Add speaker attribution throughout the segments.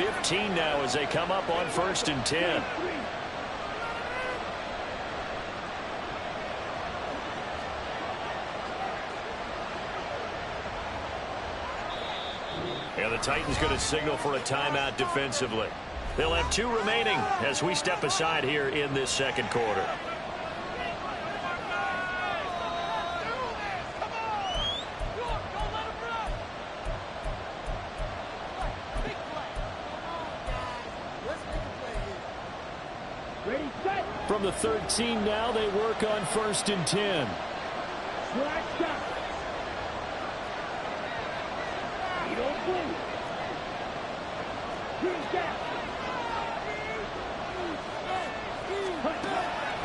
Speaker 1: 15 now as they come up on 1st and 10. And the Titans going to signal for a timeout defensively. They'll have 2 remaining as we step aside here in this second quarter. From the 13 now, they work on 1st and 10.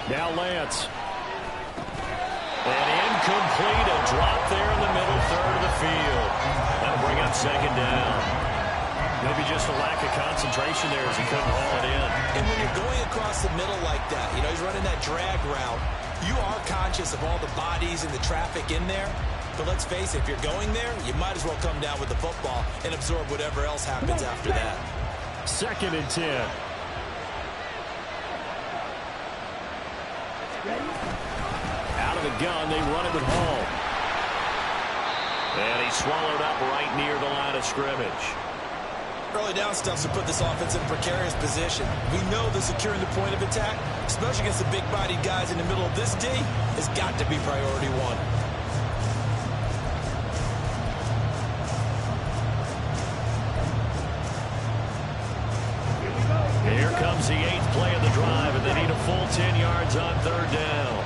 Speaker 1: Now Lance. And incomplete. A drop there in the middle third of the field. That'll bring up 2nd down. Maybe just a lack of concentration there as he couldn't haul it in.
Speaker 2: And when you're going across the middle like that, you know, he's running that drag route, you are conscious of all the bodies and the traffic in there. But let's face it, if you're going there, you might as well come down with the football and absorb whatever else happens after that.
Speaker 1: 2nd and 10. Out of the gun, they run it with Hall. And he's swallowed up right near the line of scrimmage.
Speaker 2: Early down stuff to put this offense in a precarious position. We know that securing the point of attack, especially against the big-bodied guys in the middle of this D, has got to be priority 1.
Speaker 1: Here comes the 8th play of the drive, and they need a full 10 yards on 3rd down.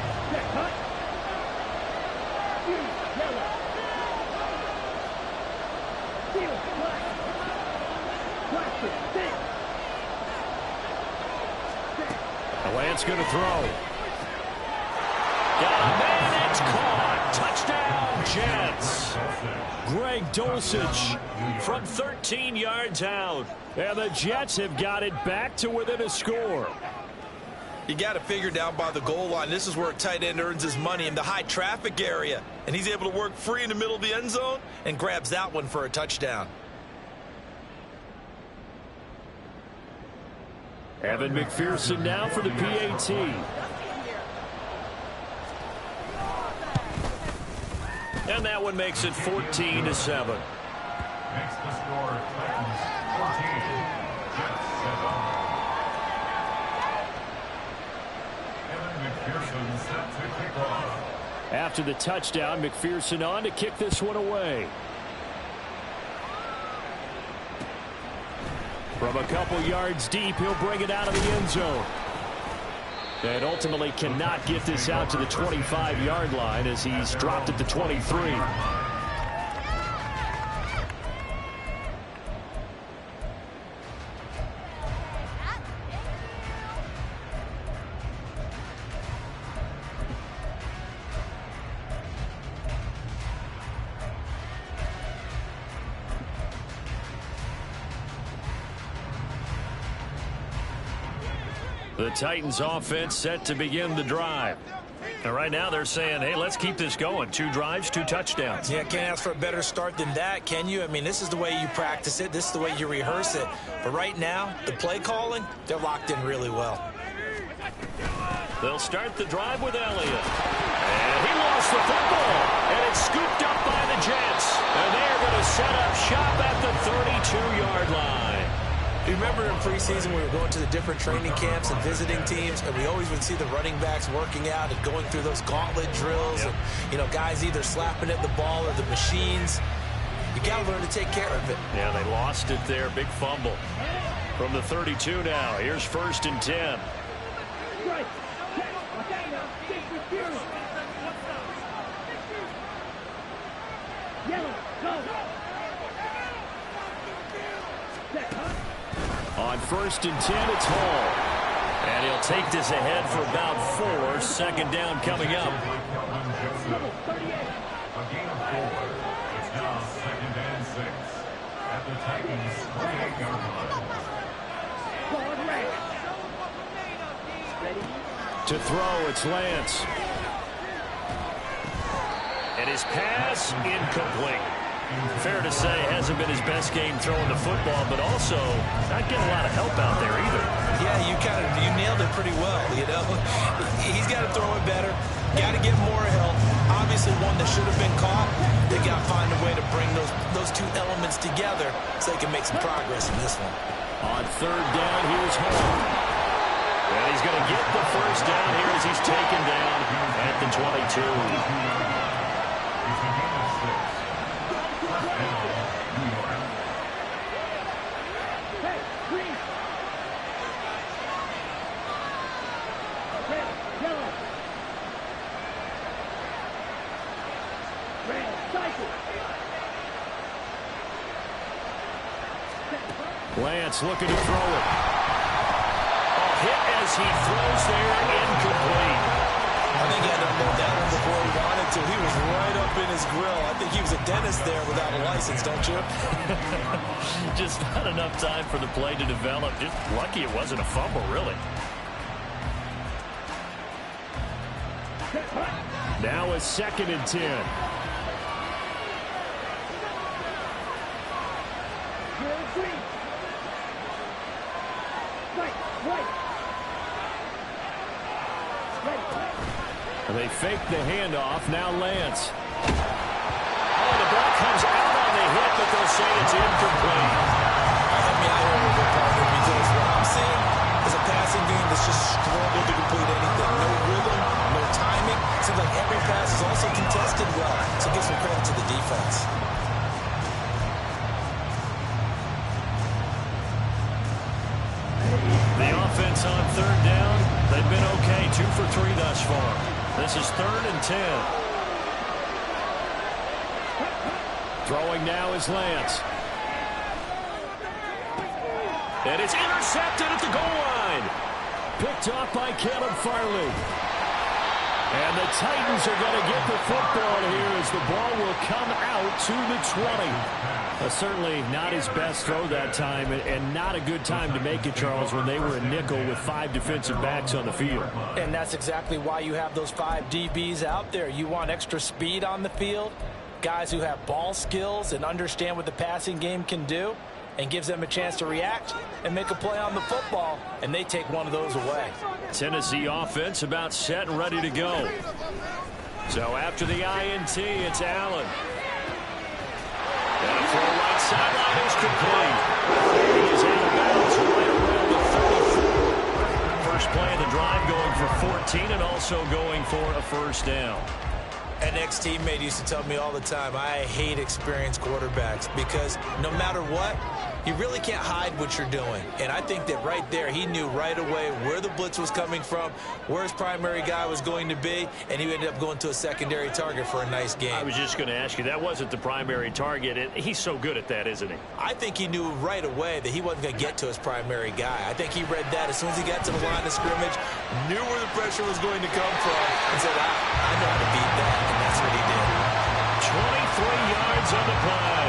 Speaker 1: Lance going to throw. Got a man, it's caught. Touchdown, Jets. Greg Dulcich from 13 yards out. And the Jets have got it back to within a score.
Speaker 2: You got to figure down by the goal line. This is where a tight end earns his money in the high traffic area. And he's able to work free in the middle of the end zone and grabs that one for a touchdown.
Speaker 1: Evan McPherson now for the PAT. And that one makes it 14-7.
Speaker 3: Makes the score Titans 14, Jets 7. Evan McPherson set to kick off.
Speaker 1: After the touchdown, McPherson on to kick this one away. From a couple yards deep, he'll bring it out of the end zone. And ultimately cannot get this out to the 25-yard line as he's dropped at the 23. The Titans offense set to begin the drive. And right now they're saying, hey, let's keep this going. 2 drives, 2 touchdowns.
Speaker 2: Yeah, can't ask for a better start than that, can you? I mean, this is the way you practice it. This is the way you rehearse it. But right now, the play calling, they're locked in really well.
Speaker 1: They'll start the drive with Elliott. And he lost the football. And it's scooped up by the Jets. And they're going to set up shop at the 32-yard line.
Speaker 2: You remember in preseason we were going to the different training camps and visiting teams, and we always would see the running backs working out and going through those gauntlet drills.
Speaker 1: Yep.
Speaker 2: And, you know, guys either slapping at the ball or the machines. You got to learn to take care of it.
Speaker 1: Yeah, they lost it there. Big fumble. From the 32 now. Here's 1st and 10. On 1st and 10, it's Hall. And he'll take this ahead for about 4. 2nd down coming up.
Speaker 3: A gain of 4. It's now 2nd and 6. At the Titans' 28-yard line.
Speaker 1: To throw, it's Lance. And his pass incomplete. Fair to say, hasn't been his best game throwing the football, but also not getting a lot of help out there either.
Speaker 2: Yeah, you nailed it pretty well, you know. He's got to throw it better, got to get more help. Obviously one that should have been caught. They got to find a way to bring those two elements together so they can make some progress in this one.
Speaker 1: On third down, here's Hall. And he's going to get the first down here as he's taken down at the 22. Lance looking to throw it. A hit as he throws there, incomplete.
Speaker 2: I think he had to unload that one before he wanted to. He was right up in his grill. I think he was a dentist there without a license, don't you?
Speaker 1: Just not enough time for the play to develop. Just lucky it wasn't a fumble, really. Now a 2nd and 10. And they fake the handoff. Now Lance. Oh, the ball comes out on the hit, but they'll say it's incomplete.
Speaker 2: Help me out here a little bit, partner, because what I'm seeing is a passing game that's just struggled to complete anything. No rhythm, no timing. Seems like every pass is also contested well. So give some credit to the defense.
Speaker 1: The offense on third down, they've been okay. 2 for 3 thus far. This is 3rd and 10. Throwing now is Lance. And it's intercepted at the goal line. Picked off by Caleb Farley. And the Titans are going to get the football here as the ball will come out to the 20. Certainly not his best throw that time, and not a good time to make it, Charles, when they were a nickel with 5 defensive backs on the field.
Speaker 2: And that's exactly why you have those 5 DBs out there. You want extra speed on the field, guys who have ball skills and understand what the passing game can do, and gives them a chance to react and make a play on the football, and they take one of those away.
Speaker 1: Tennessee offense about set and ready to go. So after the INT, it's Allen. And a throw right sideline is complete. He is out of bounds right around the 34. First play of the drive going for 14 and also going for a first down.
Speaker 2: An ex-teammate used to tell me all the time, I hate experienced quarterbacks because no matter what, you really can't hide what you're doing. And I think that right there, he knew right away where the blitz was coming from, where his primary guy was going to be, and he ended up going to a secondary target for a nice game.
Speaker 1: I was just going to ask you, that wasn't the primary target. He's so good at that, isn't he?
Speaker 2: I think he knew right away that he wasn't going to get to his primary guy. I think he read that as soon as he got to the line of scrimmage, knew where the pressure was going to come from, and said, I know how to beat that, and that's what he did.
Speaker 1: 23 yards on the play.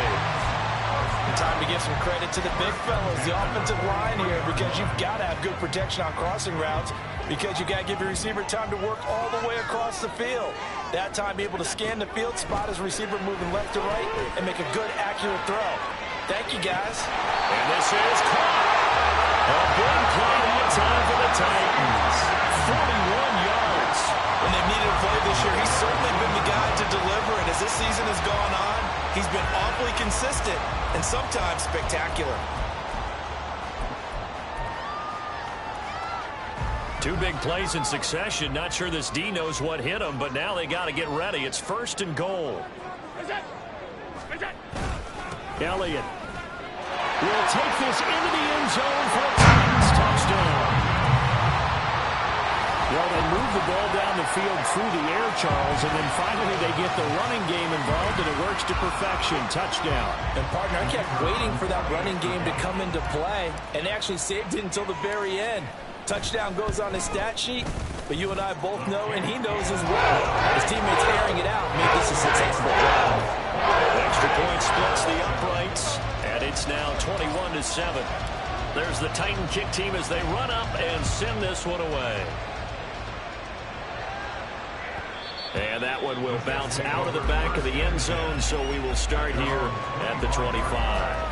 Speaker 2: Time to give some credit to the big fellas, the offensive line here, because you've got to have good protection on crossing routes, because you got to give your receiver time to work all the way across the field. That time, be able to scan the field, spot his receiver moving left to right, and make a good, accurate throw. Thank you, guys.
Speaker 1: And this is caught. A big play that time for the Titans. 41 yards.
Speaker 2: When they've needed a play this year, he's certainly been the guy to deliver, and as this season has gone on, he's been awfully consistent and sometimes spectacular.
Speaker 1: 2 big plays in succession. Not sure this D knows what hit him, but now they got to get ready. It's 1st and goal. Elliott will take this into the end zone for a Titans touchdown. Well, they move the ball down the field through the air, Charles, and then finally they get the running game involved, and it works to perfection. Touchdown.
Speaker 2: And, partner, I kept waiting for that running game to come into play, and they actually saved it until the very end. Touchdown goes on his stat sheet, but you and I both know, and he knows as well, his teammates airing it out made this a successful drive.
Speaker 1: Extra point splits the uprights, and it's now 21-7. There's the Titan kick team as they run up and send this one away. And that one will bounce out of the back of the end zone, so we will start here at the 25.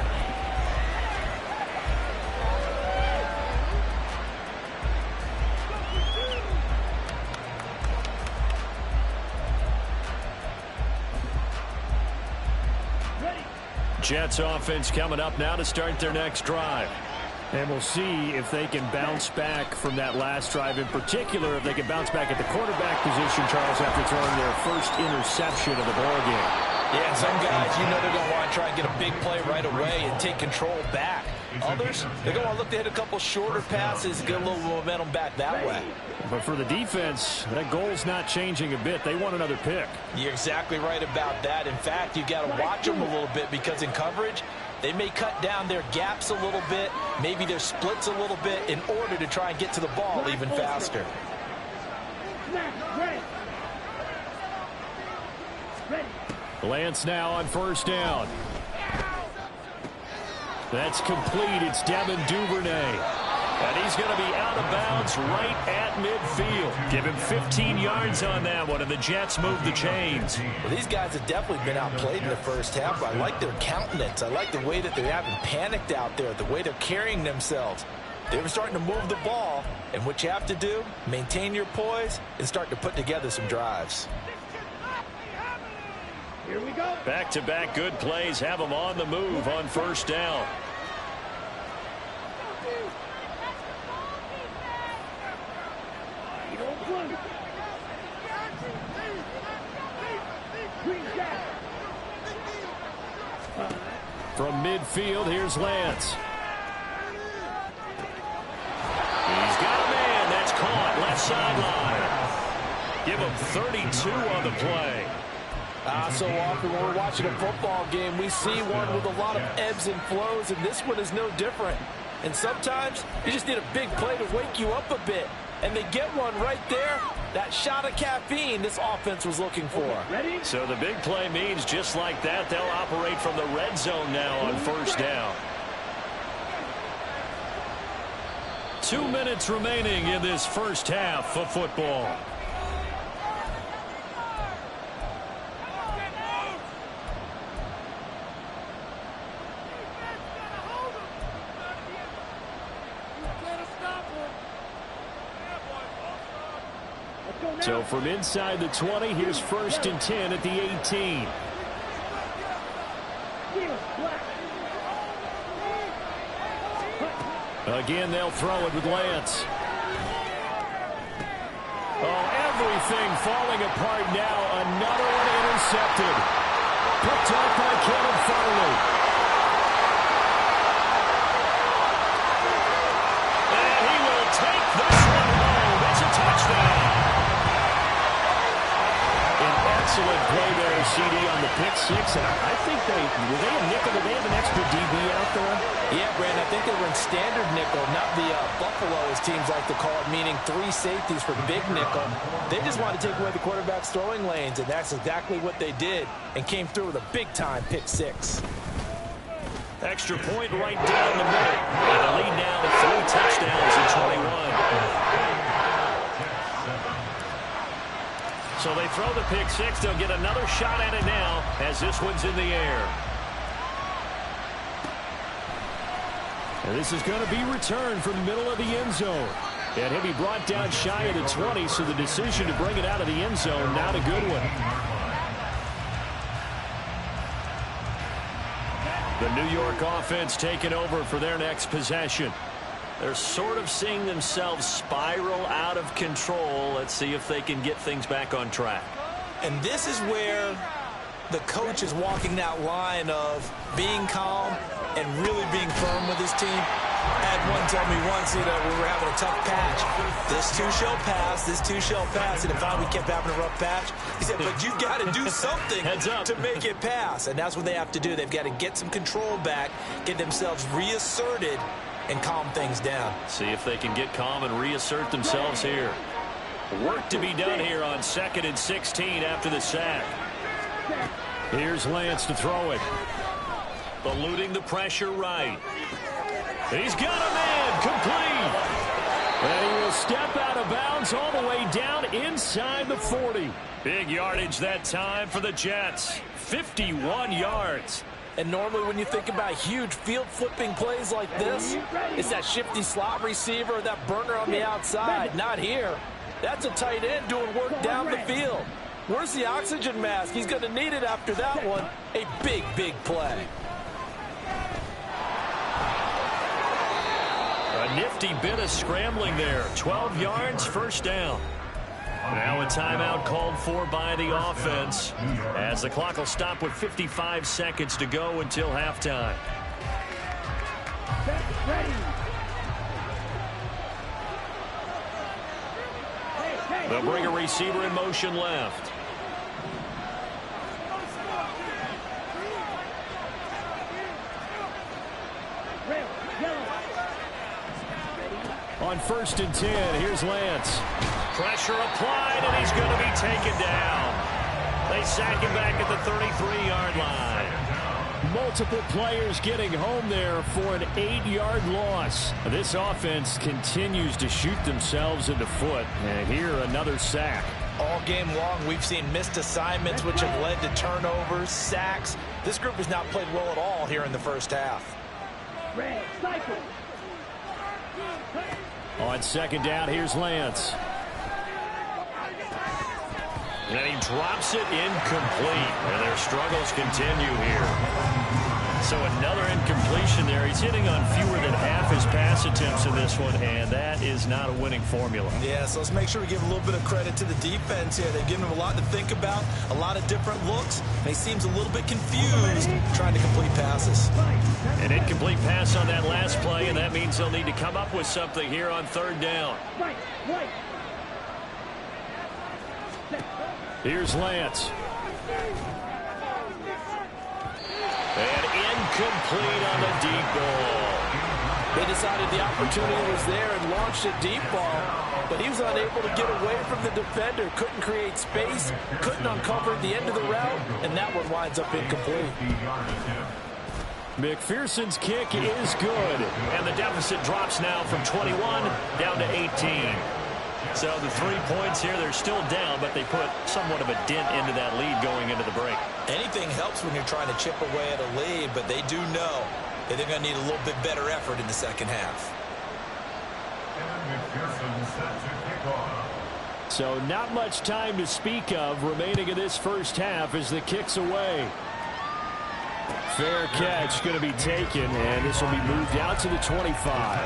Speaker 1: Jets offense coming up now to start their next drive.
Speaker 4: And we'll see if they can bounce back from that last drive. In particular, if they can bounce back at the quarterback position, Charles, after throwing their first interception of the ballgame.
Speaker 2: Yeah, some guys, they're going to want to try and get a big play right away and take control back. Others, they're going to look to hit a couple shorter passes and get a little momentum back that way.
Speaker 4: But for the defense, that goal's not changing a bit. They want another pick.
Speaker 2: You're exactly right about that. In fact, you got to watch them a little bit because in coverage, they may cut down their gaps a little bit, maybe their splits a little bit in order to try and get to the ball even faster.
Speaker 4: Lance now on first down. That's complete. It's Devin Duvernay.
Speaker 1: And he's going to be out of bounds right at midfield. Give him 15 yards on that one, and the Jets move the chains.
Speaker 2: Well, these guys have definitely been outplayed in the first half. I like their countenance. I like the way that they haven't panicked out there, the way they're carrying themselves. They were starting to move the ball, and what you have to do, maintain your poise and start to put together some drives.
Speaker 1: Here we go. Back-to-back good plays have them on the move on first down.
Speaker 4: From midfield, here's Lance.
Speaker 1: He's got a man. That's caught left sideline. Give him 32 on the play.
Speaker 2: So often when we're watching a football game, we see one with a lot of ebbs and flows, and this one is no different. And sometimes you just need a big play to wake you up a bit. And they get one right there. That shot of caffeine this offense was looking for.
Speaker 1: Ready? So the big play means just like that, they'll operate from the red zone now on first down. 2 minutes remaining in this first half of football.
Speaker 4: So from inside the 20, here's first and 10 at the 18. Again, they'll throw it with Lance. Oh, everything falling apart now. Another one intercepted. Picked up by Kevin Farley.
Speaker 1: And he will take this one home. It's a touchdown.
Speaker 4: Excellent play there, CD, on the pick six. And I think were they a nickel? Did they have an extra DB out there?
Speaker 2: Yeah, Brandon, I think they were in standard nickel, not the Buffalo, as teams like to call it, meaning 3 safeties for big nickel. They just wanted to take away the quarterback's throwing lanes, and that's exactly what they did, and came through with a big-time pick six.
Speaker 1: Extra point right down the middle. And the lead now to 3 touchdowns in 21. So they throw the pick six. They'll get another shot at it now as this one's in the air.
Speaker 4: And this is going to be returned from the middle of the end zone. And he'll be brought down shy of the 20, so the decision to bring it out of the end zone, not a good one.
Speaker 1: The New York offense taking over for their next possession. They're sort of seeing themselves spiral out of control. Let's see if they can get things back on track.
Speaker 2: And this is where the coach is walking that line of being calm and really being firm with his team. I had one tell me once, we were having a tough patch. This too shall pass, this too shall pass. And if we kept having a rough patch, he said, but you've got to do something to make it pass. And that's what they have to do. They've got to get some control back, get themselves reasserted, and calm things down.
Speaker 1: See if they can get calm and reassert themselves here. Work to be done here on 2nd and 16 after the sack.
Speaker 4: Here's Lance to throw it.
Speaker 1: Eluding the pressure right. He's got a man complete.
Speaker 4: And he will step out of bounds all the way down inside the 40. Big yardage that time for the Jets. 51 yards.
Speaker 2: And normally when you think about huge field-flipping plays like this, it's that shifty slot receiver or that burner on the outside. Not here. That's a tight end doing work down the field. Where's the oxygen mask? He's going to need it after that one. A big, big play.
Speaker 1: A nifty bit of scrambling there. 12 yards, first down. Now a timeout called for by the offense as the clock will stop with 55 seconds to go until halftime. They'll bring a receiver in motion left.
Speaker 4: On 1st and 10, here's Lance.
Speaker 1: Pressure applied, and he's going to be taken down. They sack him back at the 33-yard line.
Speaker 4: Multiple players getting home there for an 8-yard loss. This offense continues to shoot themselves in the foot. And here, another sack.
Speaker 2: All game long, we've seen missed assignments, which have led to turnovers, sacks. This group has not played well at all here in the first half.
Speaker 5: Red, cycle.
Speaker 4: On 2nd down, here's Lance.
Speaker 1: And he drops it incomplete. And their struggles continue here. So another incompletion there. He's hitting on fewer than half his pass attempts in this one, and that is not a winning formula.
Speaker 2: Yeah, so let's make sure we give a little bit of credit to the defense here. They've given him a lot to think about, a lot of different looks, and he seems a little bit confused trying to complete passes.
Speaker 1: An incomplete pass on that last play, and that means they'll need to come up with something here on 3rd down.
Speaker 4: Here's Lance.
Speaker 1: And incomplete on the deep ball.
Speaker 2: They decided the opportunity was there and launched a deep ball, but he was unable to get away from the defender, couldn't create space, couldn't uncover the end of the route, and that one winds up incomplete.
Speaker 4: McPherson's kick is good.
Speaker 1: And the deficit drops now from 21 down to 18. So the 3 points here, they're still down, but they put somewhat of a dent into that lead going into the break.
Speaker 2: Anything helps when you're trying to chip away at a lead, but they do know that they're going to need a little bit better effort in the second half.
Speaker 4: So not much time to speak of remaining in this first half as the kick's away. Fair catch going to be taken, and this will be moved out to the 25.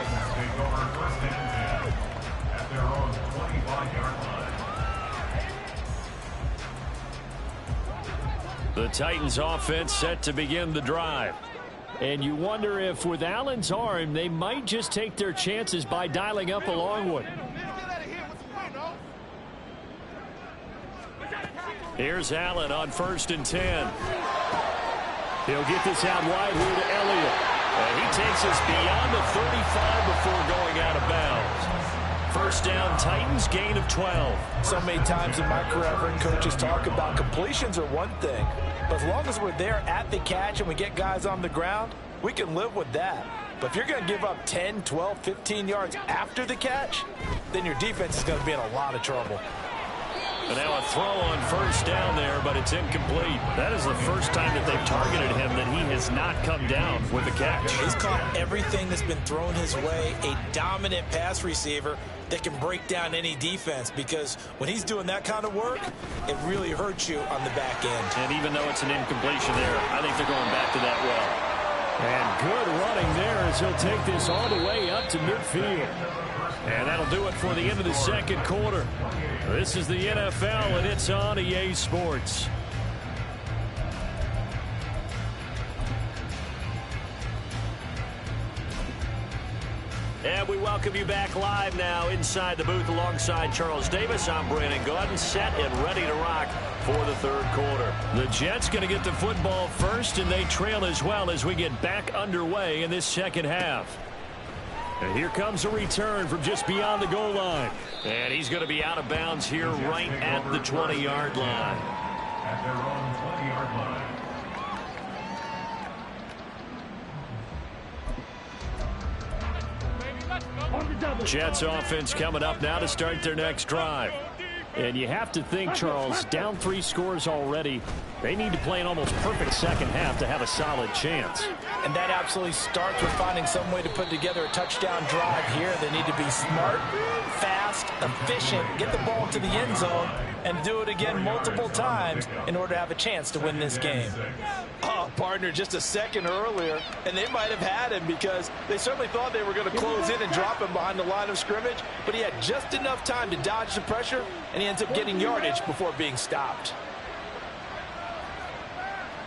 Speaker 1: The Titans offense set to begin the drive.
Speaker 4: And you wonder if with Allen's arm, they might just take their chances by dialing up a long one.
Speaker 1: Here's Allen on 1st and 10.
Speaker 4: He'll get this out wide here to Elliott.
Speaker 1: And he takes us beyond the 35 before going out of bounds. First down, Titans, gain of 12.
Speaker 2: So many times in my career, I've heard coaches talk about completions are one thing, but as long as we're there at the catch and we get guys on the ground, we can live with that. But if you're going to give up 10, 12, 15 yards after the catch, then your defense is going to be in a lot of trouble.
Speaker 1: And now a throw on 1st down there, but it's incomplete. That is the first time that they've targeted him that he has not come down with a catch.
Speaker 2: He's caught everything that's been thrown his way, a dominant pass receiver that can break down any defense, because when he's doing that kind of work, it really hurts you on the back end.
Speaker 1: And even though it's an incompletion there, I think they're going back to that well.
Speaker 4: And good running there as he'll take this all the way up to midfield.
Speaker 1: And that'll do it for the end of the 2nd quarter. This is the NFL, and it's on EA Sports. And we welcome you back live now inside the booth alongside Charles Davis. I'm Brandon Gaudin, set and ready to rock for the 3rd quarter. The Jets going to get the football first, and they trail as well as we get back underway in this 2nd half. And here comes a return from just beyond the goal line. And he's going to be out of bounds here right at the 20-yard line.
Speaker 3: At their own 20-yard line.
Speaker 5: On the
Speaker 4: Jets offense coming up now to start their next drive. And you have to think, Charles, down 3 scores already. They need to play an almost perfect second half to have a solid chance.
Speaker 2: And that absolutely starts with finding some way to put together a touchdown drive here. They need to be smart, fast, efficient, get the ball to the end zone, and do it again multiple times in order to have a chance to win this game. Oh, partner, just a second earlier, and they might have had him because they certainly thought they were going to close in and drop him behind the line of scrimmage, but he had just enough time to dodge the pressure, and he ends up getting yardage before being stopped.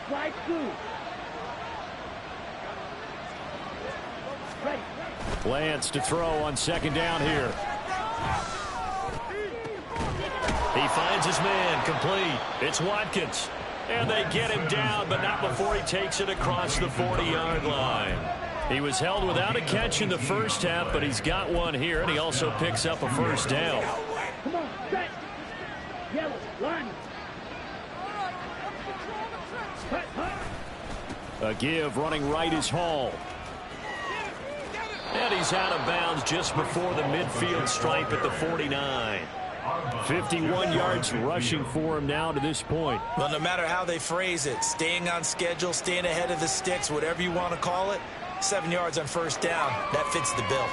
Speaker 5: Slide 2. Ready.
Speaker 4: Lance to throw on second down here.
Speaker 1: He finds his man, complete. It's Watkins. And they get him down, but not before he takes it across the 40-yard line. He was held without a catch in the first half, but he's got one here, and he also picks up a first down.
Speaker 5: Come on, set. Yellow, line.
Speaker 4: A give running right is Hall.
Speaker 1: And he's out of bounds just before the midfield stripe at the 49.
Speaker 4: 51 yards rushing for him now to this point.
Speaker 2: Well, no matter how they phrase it, staying on schedule, staying ahead of the sticks, whatever you want to call it, 7 yards on first down, that fits the bill.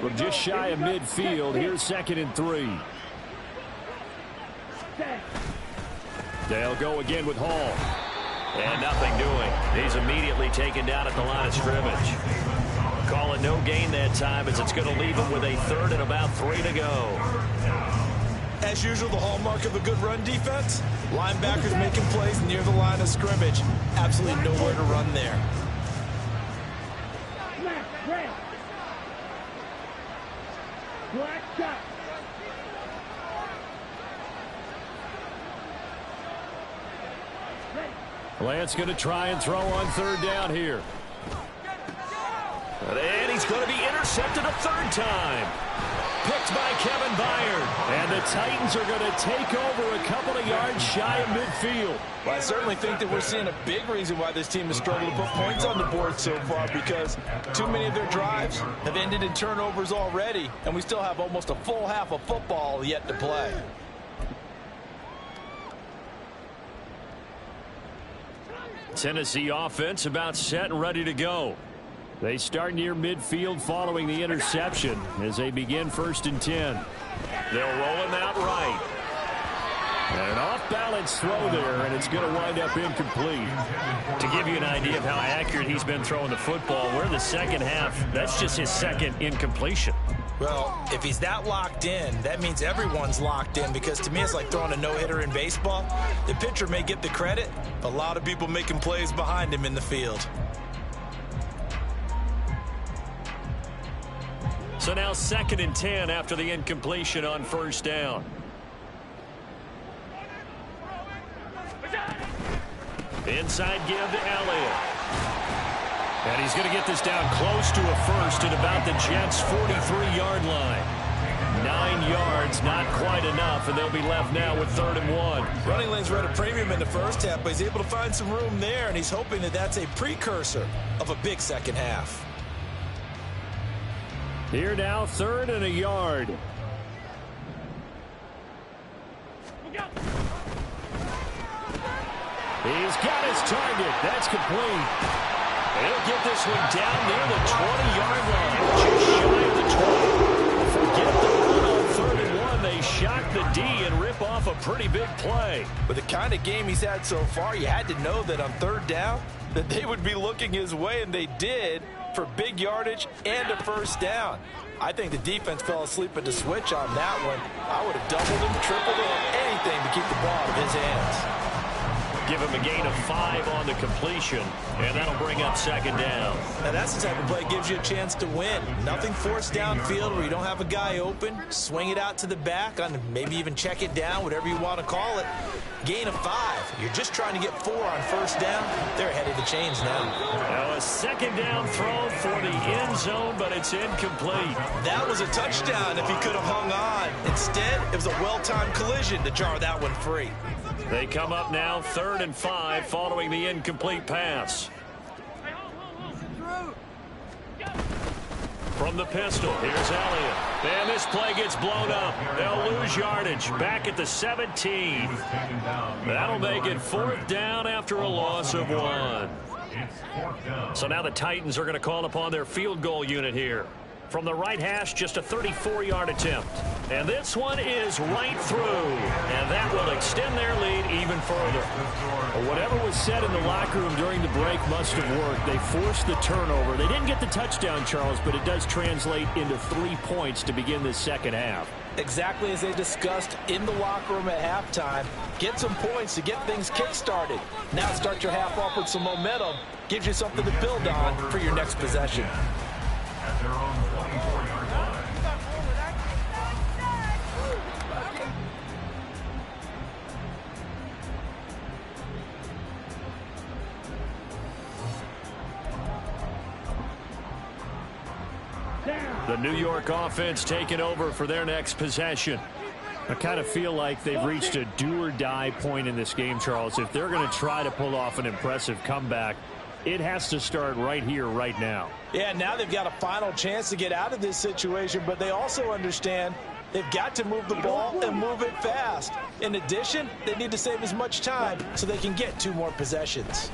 Speaker 4: From just shy of midfield, here's 2nd and 3. They'll go again with Hall.
Speaker 1: And nothing doing. He's immediately taken down at the line of scrimmage. Call it no gain that time as it's going to leave him with a 3rd and about 3 to go.
Speaker 2: As usual, the hallmark of a good run defense, linebackers making plays near the line of scrimmage. Absolutely nowhere to run there.
Speaker 5: Black, red. Black shot.
Speaker 4: Lance going to try and throw on 3rd down here.
Speaker 1: And he's going to be intercepted a 3rd time. Picked by Kevin Byard.
Speaker 4: And the Titans are going to take over a couple of yards shy of midfield.
Speaker 2: Well, I certainly think that we're seeing a big reason why this team has struggled to put points on the board so far, because too many of their drives have ended in turnovers already, and we still have almost a full half of football yet to play.
Speaker 4: Tennessee offense about set and ready to go. They start near midfield following the interception as they begin 1st and 10.
Speaker 1: They'll roll him out right.
Speaker 4: And an off-balance throw there, and it's going to wind up incomplete.
Speaker 1: To give you an idea of how accurate he's been throwing the football, we're in the second half. That's just his 2nd incompletion.
Speaker 2: Well, if he's that locked in, that means everyone's locked in, because to me it's like throwing a no-hitter in baseball. The pitcher may get the credit, a lot of people making plays behind him in the field.
Speaker 1: So now 2nd and 10 after the incompletion on 1st down. Inside give to Elliott. And he's going to get this down close to a 1st at about the Jets' 43-yard line. 9 yards, not quite enough, and they'll be left now with 3rd and 1.
Speaker 2: Running lanes were at a premium in the first half, but he's able to find some room there, and he's hoping that that's a precursor of a big second half.
Speaker 4: Here now, 3rd and a yard. He's got his target. That's complete.
Speaker 1: He'll get this one down near the 20-yard line. Just shy of the 20. Forget the run on 3rd and 1. They shock the D and rip off a pretty big play.
Speaker 2: With the kind of game he's had so far, you had to know that on 3rd down that they would be looking his way, and they did, for big yardage and a 1st down. I think the defense fell asleep at the switch on that one. I would have doubled him, tripled him, anything to keep the ball out of his hands.
Speaker 1: Give him a gain of 5 on the completion, and that'll bring up 2nd down.
Speaker 2: Now that's the type of play that gives you a chance to win. Nothing forced downfield where you don't have a guy open. Swing it out to the back, on maybe even check it down, whatever you want to call it. Gain of 5. You're just trying to get 4 on 1st down. They're ahead of the chains now.
Speaker 1: Now a 2nd down throw for the end zone, but it's incomplete.
Speaker 2: That was a touchdown if he could have hung on. Instead, it was a well-timed collision to jar that one free.
Speaker 1: They come up now 3rd and 5 following the incomplete pass. From from the pistol. Here's Elliott. And this play gets blown up. They'll lose yardage. Back at the 17. That'll make it 4th down after a loss of 1. So now the Titans are going to call upon their field goal unit here. From the right hash, just a 34-yard attempt. And this one is right through. And that will extend their lead even further.
Speaker 4: Well, whatever was said in the locker room during the break must have worked. They forced the turnover. They didn't get the touchdown, Charles, but it does translate into 3 points to begin this second half.
Speaker 2: Exactly as they discussed in the locker room at halftime. Get some points to get things kick-started. Now start your half off with some momentum. Gives you something to build on for your next possession.
Speaker 3: At their own 24-yard line.
Speaker 4: The New York offense taking over for their next possession. I kind of feel like they've reached a do-or-die point in this game, Charles. If they're going to try to pull off an impressive comeback, it has to start right here, right now.
Speaker 2: Yeah, now they've got a final chance to get out of this situation, but they also understand they've got to move the ball and move it fast. In addition, they need to save as much time so they can get 2 more possessions.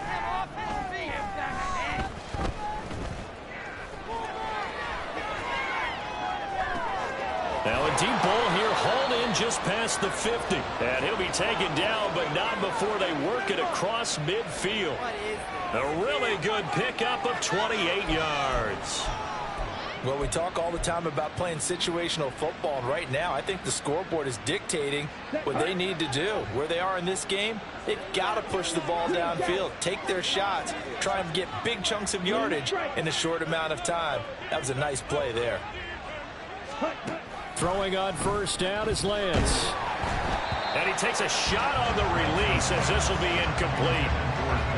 Speaker 1: Now a deep ball here, hauled in just past the 50. And he'll be taken down, but not before they work it across midfield. A really good pickup of 28 yards.
Speaker 2: Well, we talk all the time about playing situational football, and right now I think the scoreboard is dictating what they need to do. Where they are in this game, they've got to push the ball downfield, take their shots, try and get big chunks of yardage in a short amount of time. That was a nice play there.
Speaker 4: Throwing on first down is Lance.
Speaker 1: And he takes a shot on the release as this will be incomplete.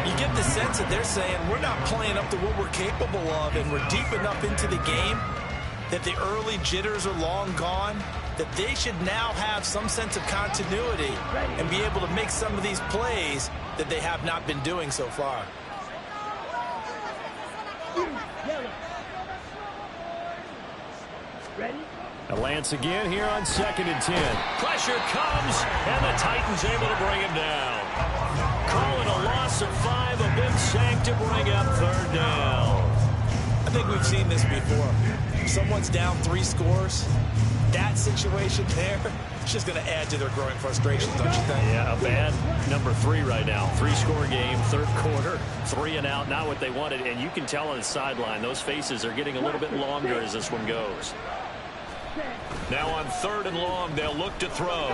Speaker 2: You get the sense that they're saying we're not playing up to what we're capable of, and we're deep enough into the game that the early jitters are long gone, that they should now have some sense of continuity and be able to make some of these plays that they have not been doing so far.
Speaker 5: Ready?
Speaker 4: Lance again here on 2nd and 10.
Speaker 1: Pressure comes, and the Titans able to bring him down. Calling a loss of 5, a big sack to bring up 3rd down.
Speaker 2: I think we've seen this before. If someone's down 3 scores, that situation there, it's just going to add to their growing frustrations, don't you think?
Speaker 4: Yeah, a bad number 3 right now. 3-score game, 3rd quarter, 3 and out, not what they wanted. And you can tell on the sideline, those faces are getting a little bit longer as this one goes.
Speaker 1: Now on 3rd and long, they'll look to throw.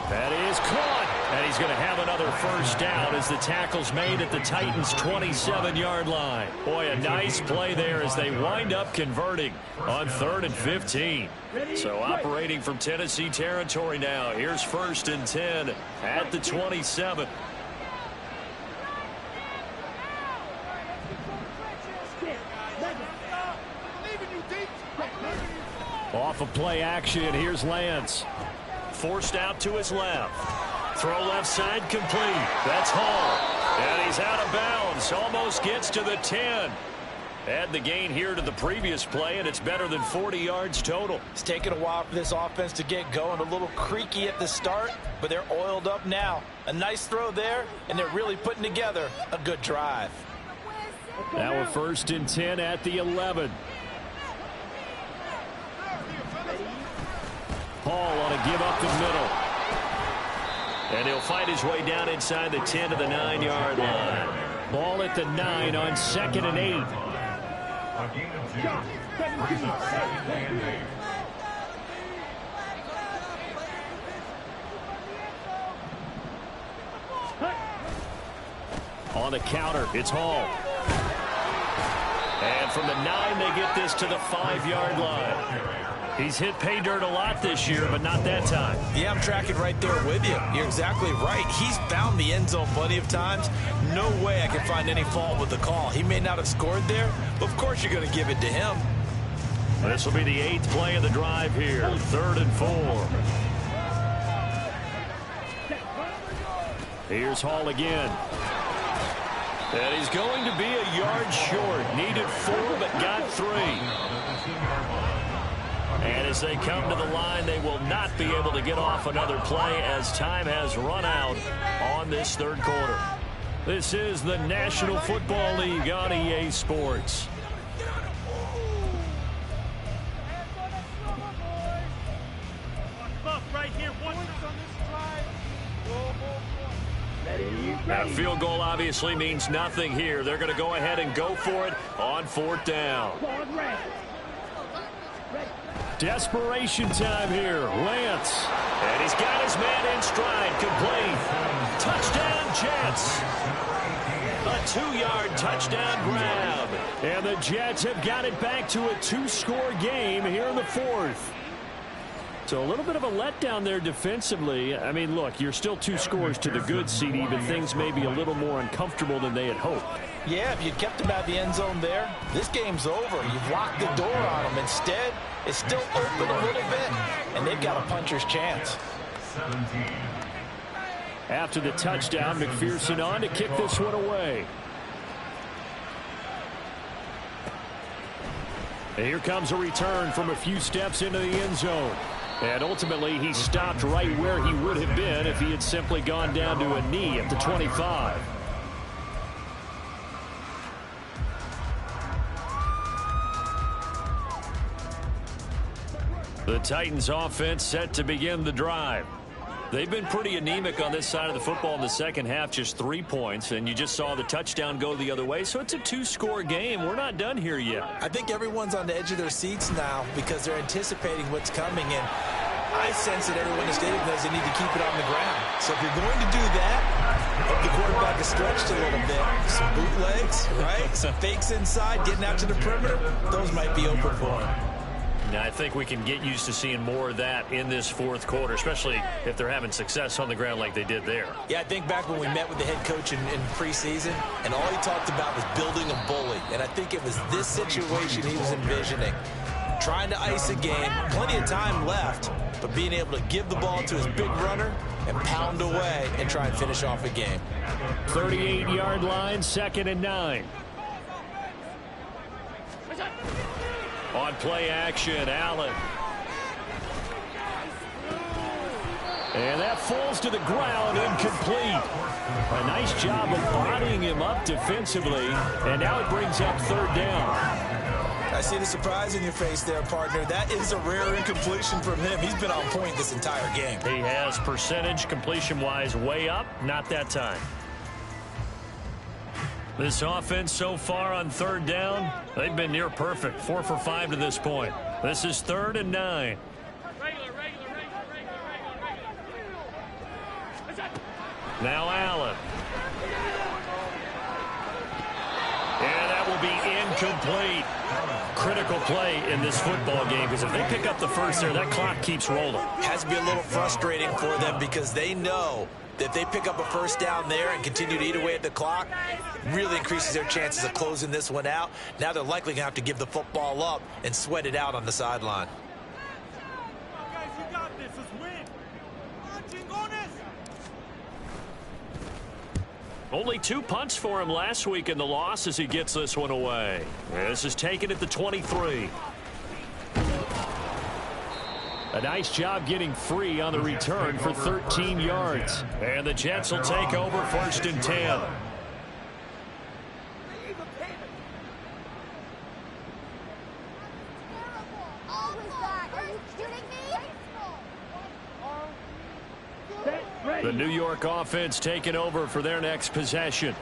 Speaker 4: That is caught. And he's going to have another first down as the tackle's made at the Titans' 27-yard line. Boy, a nice play there as they wind up converting on 3rd and 15. So operating from Tennessee territory now. Here's 1st and 10 at the 27. Off of play action, here's Lance.
Speaker 1: Forced out to his left. Throw left side complete. That's Hall. And he's out of bounds. Almost gets to the 10. Add the gain here to the previous play, and it's better than 40 yards total.
Speaker 2: It's taken a while for this offense to get going. A little creaky at the start, but they're oiled up now. A nice throw there, and they're really putting together a good drive.
Speaker 4: Now a 1st and 10 at the 11. Hall on a give up the middle.
Speaker 1: And he'll fight his way down inside the 10 to the 9-yard line.
Speaker 4: Ball at the 9 on 2nd and 8.
Speaker 3: A gain of 2. Brings up 2nd and 8.
Speaker 4: On the counter, it's Hall.
Speaker 1: And from the 9, they get this to the 5-yard line. He's hit pay dirt a lot this year, but not that time.
Speaker 2: Yeah, I'm tracking right there with you. You're exactly right. He's found the end zone plenty of times. No way I can find any fault with the call. He may not have scored there, but of course you're going to give it to him.
Speaker 1: This will be the 8th play of the drive here. 3rd and 4.
Speaker 4: Here's Hall again. And he's going to be a yard short. Needed 4, but got 3. And as they come to the line, they will not be able to get off another play as time has run out on this third quarter. This is the National Football League on EA Sports. That field goal obviously means nothing here. They're going to go ahead and go for it on 4th down. Desperation time here. Lance. And he's got his man in stride. Complete. Touchdown, Jets. A 2-yard touchdown grab. And the Jets have got it back to a 2-score game here in the 4th. So a little bit of a letdown there defensively. I mean, look, you're still 2 scores to the good, CD, but things may be a little more uncomfortable than they had hoped.
Speaker 2: Yeah, if you kept him out of the end zone there, this game's over. You've locked the door on him. Instead, it's still open a little bit, and they've got a puncher's chance.
Speaker 4: After the touchdown, McPherson on to kick this one away. And here comes a return from a few steps into the end zone. And ultimately, he stopped right where he would have been if he had simply gone down to a knee at the 25. The Titans offense set to begin the drive. They've been pretty anemic on this side of the football in the second half, just 3 points, and you just saw the touchdown go the other way, so it's a 2-score game. We're not done here yet.
Speaker 2: I think everyone's on the edge of their seats now because they're anticipating what's coming, and I sense that everyone in the stadium knows they need to keep it on the ground. So if you're going to do that, hope the quarterback is stretched a little bit. Some bootlegs, right? Some fakes inside, getting out to the perimeter. Those might be open for him.
Speaker 4: Now, I think we can get used to seeing more of that in this 4th quarter, especially if they're having success on the ground like they did there.
Speaker 2: Yeah, I think back when we met with the head coach in preseason, and all he talked about was building a bully. And I think it was this situation he was envisioning. Trying to ice a game, plenty of time left, but being able to give the ball to his big runner and pound away and try and finish off a game.
Speaker 4: 38-yard line, 2nd and 9. On play action, Allen. And that falls to the ground, incomplete. A nice job of bodying him up defensively, and now it brings up 3rd down.
Speaker 2: I see the surprise in your face there, partner. That is a rare incompletion from him. He's been on point this entire game.
Speaker 4: He has percentage completion-wise way up, not that time. This offense so far on 3rd down, they've been near perfect. 4 for 5 to this point. This is 3rd and 9. Now Allen. And that will be incomplete. Critical play in this football game because if they pick up the first there, that clock keeps rolling.
Speaker 2: Has to be a little frustrating for them because they know that if they pick up a first down there and continue to eat away at the clock, really increases their chances of closing this one out. Now they're likely going to have to give the football up and sweat it out on the sideline.
Speaker 6: Guys, you got this. Let's win.
Speaker 4: Only 2 punts for him last week in the loss as he gets this one away. This is taken at the 23. A nice job getting free on the return for 13 yards. And the Jets will take over 1st and 10. The New York offense taking over for their next possession.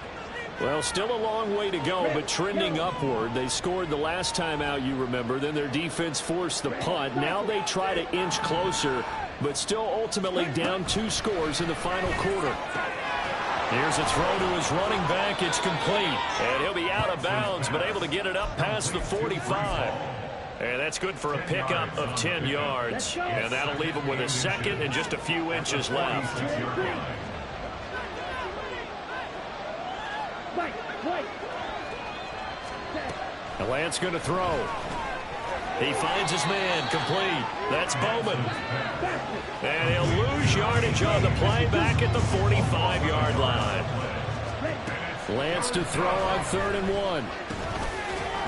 Speaker 4: Well, still a long way to go, but trending upward. They scored the last time out, you remember. Then their defense forced the punt. Now they try to inch closer, but still ultimately down 2 scores in the final quarter. Here's a throw to his running back. It's complete. And he'll be out of bounds, but able to get it up past the 45. And that's good for a pickup of 10 yards. And that'll leave him with a 2nd and just a few inches left. And Lance going to throw. He finds his man, complete. That's Bowman. And he'll lose yardage on the play back at the 45-yard line. Lance to throw on 3rd and 1.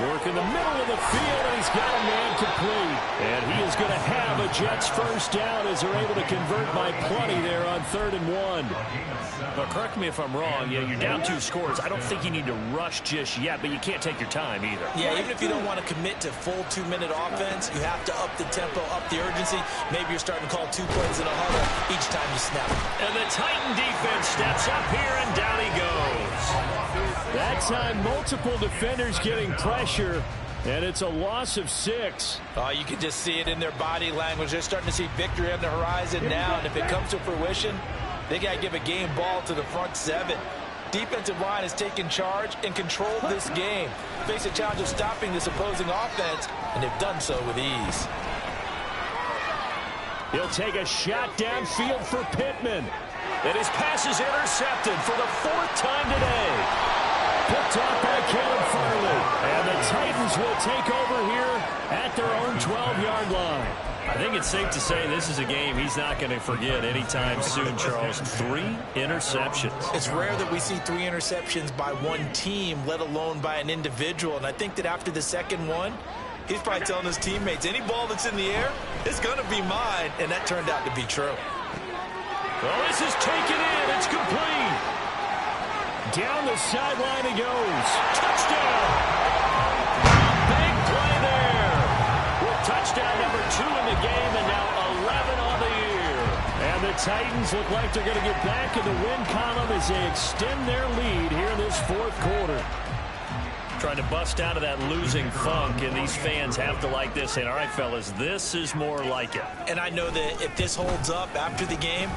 Speaker 4: Work in the middle of the field, and he's got a man complete. And he is going to have a Jets first down as they're able to convert by plenty there on 3rd and 1.
Speaker 1: Now, correct me if I'm wrong. Yeah, you're down 2 scores. I don't think you need to rush just yet, but you can't take your time either.
Speaker 2: Yeah, even if you don't want to commit to full 2-minute offense, you have to up the tempo, up the urgency. Maybe you're starting to call 2 plays in a huddle each time you snap.
Speaker 1: And the Titan defense steps up here, and down he goes.
Speaker 4: That time, multiple defenders getting pressure, and it's a loss of 6.
Speaker 2: Oh, you can just see it in their body language. They're starting to see victory on the horizon now, and if it comes to fruition, they got to give a game ball to the front 7. Defensive line has taken charge and controlled this game. Face a challenge of stopping this opposing offense, and they've done so with ease.
Speaker 4: He'll take a shot downfield for Pittman.
Speaker 1: And his pass is intercepted for the 4th time today.
Speaker 4: Picked off by Caleb Farley. And the Titans will take over here at their own 12-yard line.
Speaker 1: I think it's safe to say this is a game he's not going to forget anytime soon, Charles. 3 interceptions.
Speaker 2: It's rare that we see 3 interceptions by one team, let alone by an individual. And I think that after the second one, he's probably telling his teammates, any ball that's in the air, it's going to be mine. And that turned out to be true.
Speaker 1: Well, this is taken in. It's complete.
Speaker 4: Down the sideline he goes.
Speaker 1: Touchdown. Big play there. With touchdown number 2 in the game, and now 11 on the year.
Speaker 4: And the Titans look like they're going to get back in the win column as they extend their lead here in this 4th quarter.
Speaker 1: Trying to bust out of that losing funk, and these fans have to like this, saying, all right, fellas, this is more like it.
Speaker 2: And I know that if this holds up after the game,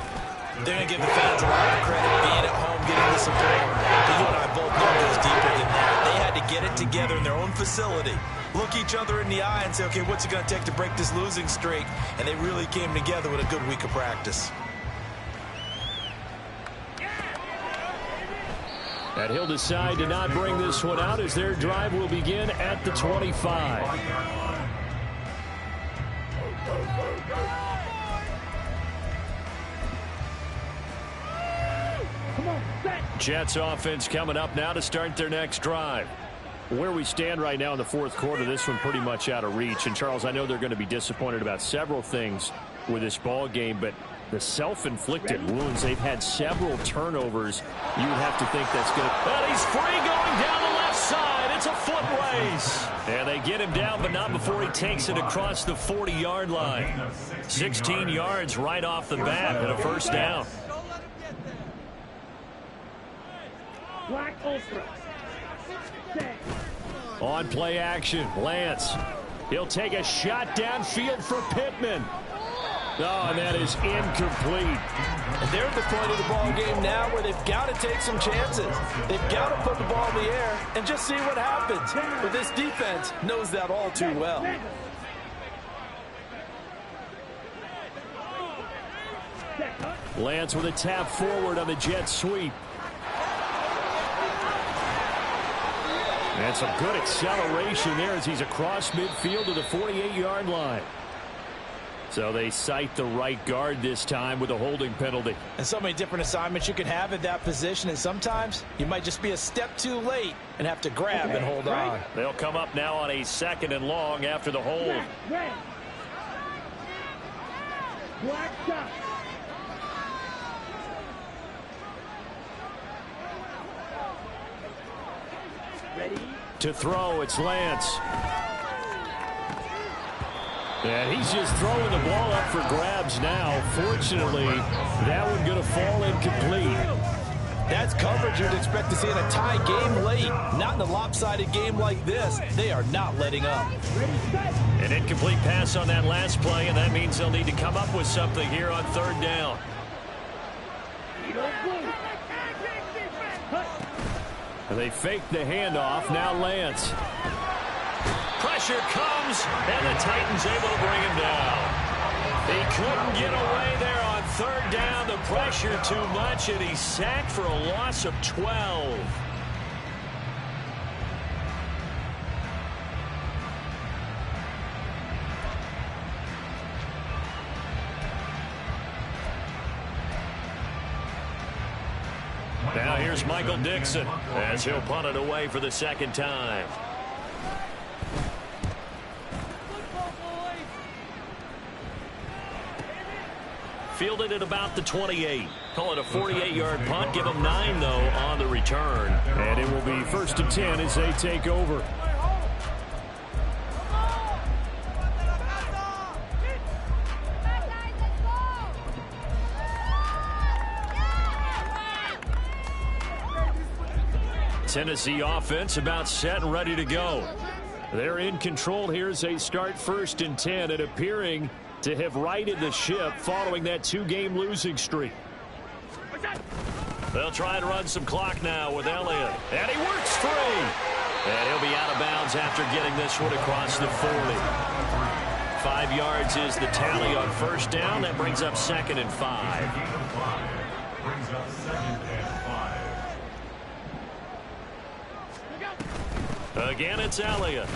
Speaker 2: they're going to give the fans a lot of credit being at home, getting the support. But you and I both know it goes deeper than that. They had to get it together in their own facility, look each other in the eye and say, okay, what's it going to take to break this losing streak? And they really came together with a good week of practice.
Speaker 4: And he'll decide to not bring this one out as their drive will begin at the 25. Jets offense coming up now to start their next drive. Where we stand right now in the 4th quarter, this one pretty much out of reach. And, Charles, I know they're going to be disappointed about several things with this ball game, but the self-inflicted wounds, they've had several turnovers. You would have to think that's going to...
Speaker 1: But he's free going down the left side. It's a foot race.
Speaker 4: And they get him down, but not before he takes it across the 40-yard line.
Speaker 1: 16 yards right off the bat and a first down.
Speaker 5: Black Ultra.
Speaker 4: On play action, Lance. He'll take a shot downfield for Pittman. Oh, and that is incomplete.
Speaker 2: And they're at the point of the ball game now where they've got to take some chances. They've got to put the ball in the air and just see what happens. But this defense knows that all too well.
Speaker 4: Lance with a tap forward on the jet sweep. And some good acceleration there as he's across midfield to the 48-yard line. So they cite the right guard this time with a holding penalty.
Speaker 2: And so many different assignments you can have at that position, and sometimes you might just be a step too late and have to grab and hold on.
Speaker 1: They'll come up now on a 2nd and long after the hold.
Speaker 5: Red. Black top. Ready?
Speaker 4: To throw, it's Lance. And he's just throwing the ball up for grabs now. Fortunately, that one going to fall incomplete.
Speaker 2: That's coverage you'd expect to see in a tie game late. Not in a lopsided game like this. They are not letting up.
Speaker 1: An incomplete pass on that last play, and that means they'll need to come up with something here on 3rd down.
Speaker 4: And they fake the handoff. Now Lance.
Speaker 1: Pressure comes, and the Titans able to bring him down. He couldn't get away there on 3rd down. The pressure too much, and he's sacked for a loss of 12. Now here's Michael Dixon as he'll punt it away for the second time. Fielded at about the 28. Call it a 48-yard punt. Give them 9, though, on the return.
Speaker 4: And it will be 1st and 10 as they take over. Tennessee offense about set and ready to go. They're in control here as they start 1st and 10 and appearing to have righted the ship following that 2-game losing streak. They'll try and run some clock now with Elliott. And he works free. And he'll be out of bounds after getting this one across the 40. 5 yards is the tally on 1st down. That brings up 2nd and 5.
Speaker 3: Brings up 2nd and 5.
Speaker 1: Again, it's Elliott.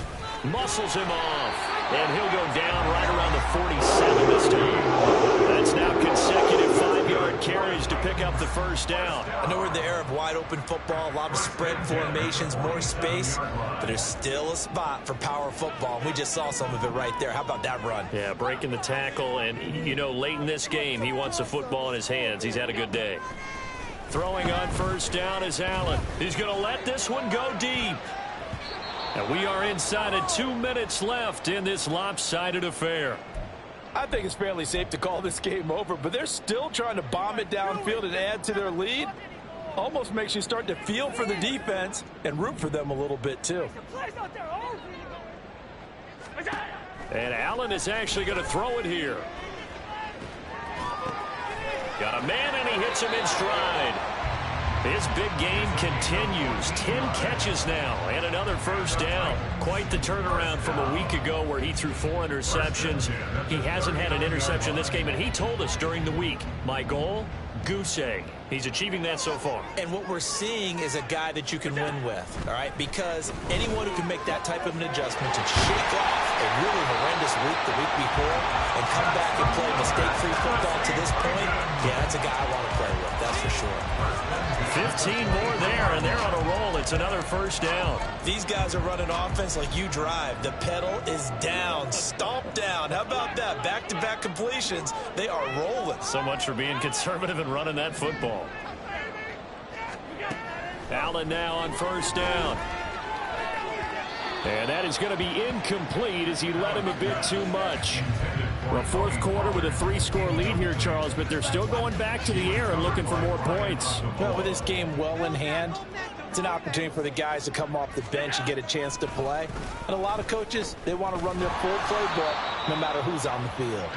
Speaker 1: Muscles him off. And he'll go down right around the 47 this time. That's now consecutive 5-yard carries to pick up the 1st down.
Speaker 2: I know we're in the era of wide-open football, a lot of spread formations, more space, but there's still a spot for power football, and we just saw some of it right there. How about that run?
Speaker 1: Yeah, breaking the tackle, and, you know, late in this game, he wants the football in his hands. He's had a good day. Throwing on 1st down is Allen. He's going to let this one go deep. And we are inside of 2 minutes left in this lopsided affair.
Speaker 7: I think it's fairly safe to call this game over, but they're still trying to bomb it downfield and add to their lead. Almost makes you start to feel for the defense and root for them a little bit, too.
Speaker 4: And Allen is actually going to throw it here.
Speaker 1: Got a man, and he hits him in stride. His big game continues. 10 catches now and another 1st down. Quite the turnaround from a week ago where he threw 4 interceptions. He hasn't had an interception this game, and he told us during the week, my goal, goose egg. He's achieving that so far.
Speaker 2: And what we're seeing is a guy that you can win with, all right? Because anyone who can make that type of an adjustment to shake off a really horrendous week the week before and come back and play mistake-free football to this point, yeah, that's a guy I want to play with, that's for sure.
Speaker 1: 15 more there, and they're on a roll. It's another 1st down.
Speaker 2: These guys are running offense like you drive. The pedal is down, stomp down. How about that? Back-to-back completions. They are rolling.
Speaker 1: So much for being conservative and running that football.
Speaker 4: Allen now on 1st down. And that is going to be incomplete as he led him a bit too much. Well, 4th quarter with a 3-score lead here, Charles, but they're still going back to the air and looking for more points.
Speaker 7: Well, with this game well in hand, it's an opportunity for the guys to come off the bench and get a chance to play. And a lot of coaches, they want to run their full playbook no matter who's on the field.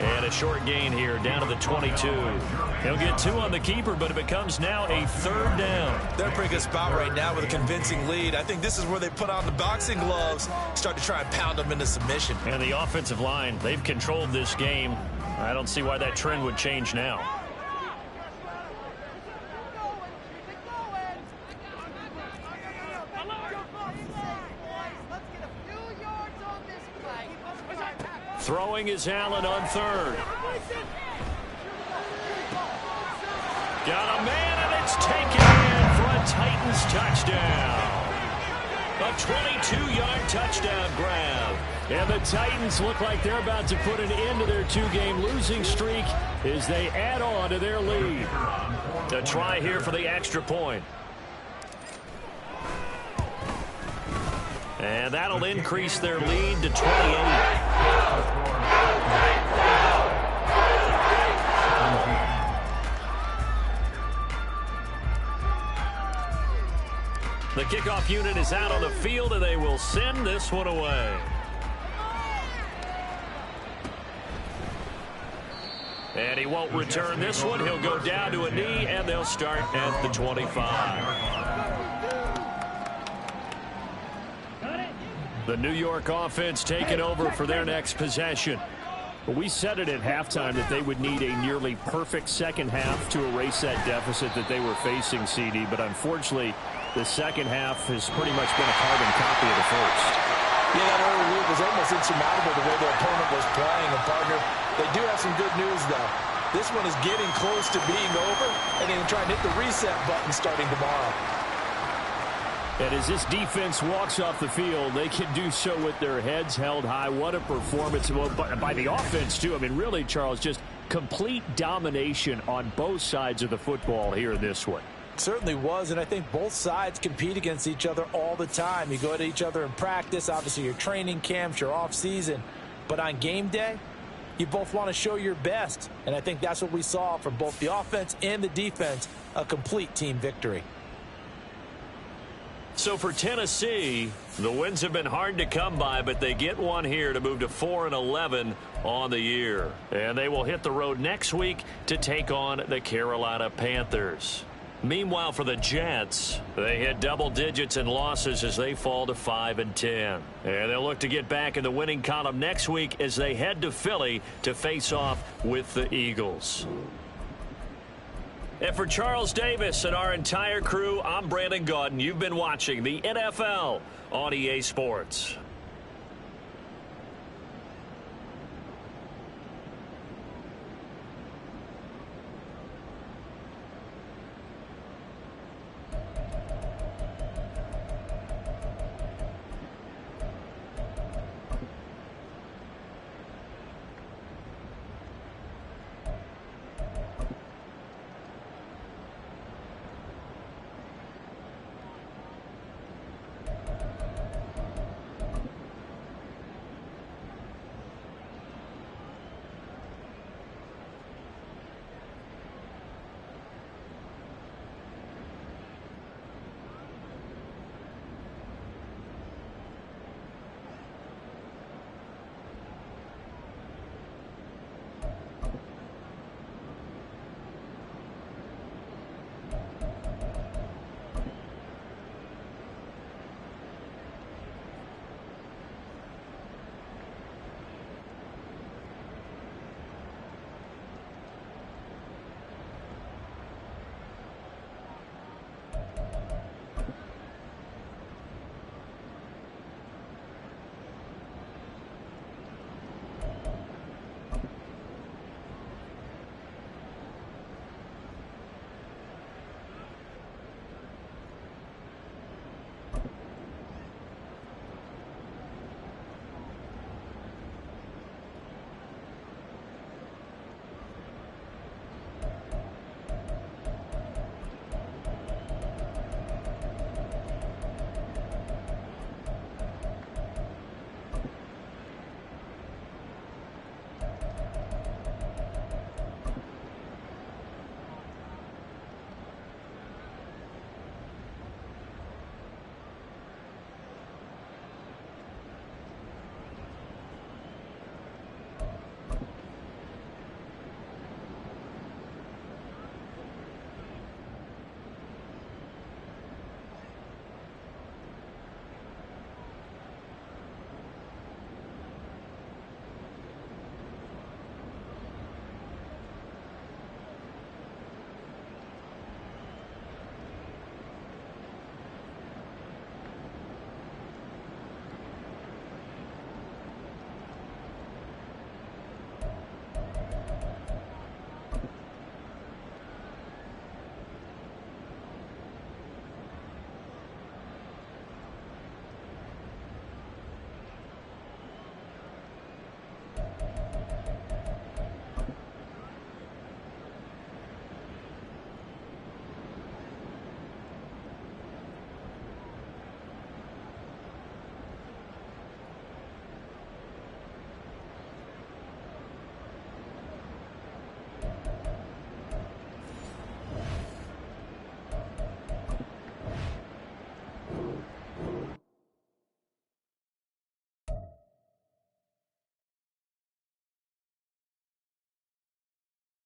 Speaker 1: And a short gain here down to the 22. He'll get 2 on the keeper, but it becomes now a 3rd down.
Speaker 2: They're in a pretty good spot right now with a convincing lead. I think this is where they put on the boxing gloves, start to try and pound them into submission.
Speaker 1: And the offensive line, they've controlled this game. I don't see why that trend would change now.
Speaker 4: Throwing is Allen on 3rd.
Speaker 1: Got a man, and it's taken in for a Titans touchdown. A 22-yard touchdown grab.
Speaker 4: And the Titans look like they're about to put an end to their 2-game losing streak as they add on to their lead.
Speaker 1: A try here for the extra point. And that'll increase their lead to 28. The kickoff unit is out on the field, and they will send this one away. And he won't return this one. He'll go down to a knee, and they'll start at the 25.
Speaker 4: The New York offense taking over for their next possession. We said it at halftime that they would need a nearly perfect second half to erase that deficit that they were facing, CD. But unfortunately, the second half has pretty much been a carbon copy of the first.
Speaker 7: Yeah, that early lead was almost insurmountable the way their opponent was playing. And, partner, they do have some good news, though. This one is getting close to being over, and then try and hit the reset button starting tomorrow.
Speaker 4: And as this defense walks off the field, they can do so with their heads held high. What a performance by the offense, too. I mean, really, Charles, just complete domination on both sides of the football here in this one.
Speaker 7: Certainly was, and I think both sides compete against each other all the time. You go at each other in practice, obviously your training camps, your off-season. But on game day, you both want to show your best. And I think that's what we saw from both the offense and the defense, a complete team victory.
Speaker 1: So for Tennessee, the wins have been hard to come by, but they get one here to move to 4-11 on the year. And they will hit the road next week to take on the Carolina Panthers. Meanwhile, for the Jets, they hit double digits in losses as they fall to 5-10. And they'll look to get back in the winning column next week as they head to Philly to face off with the Eagles. And for Charles Davis and our entire crew, I'm Brandon Gaudin. You've been watching the NFL on EA Sports.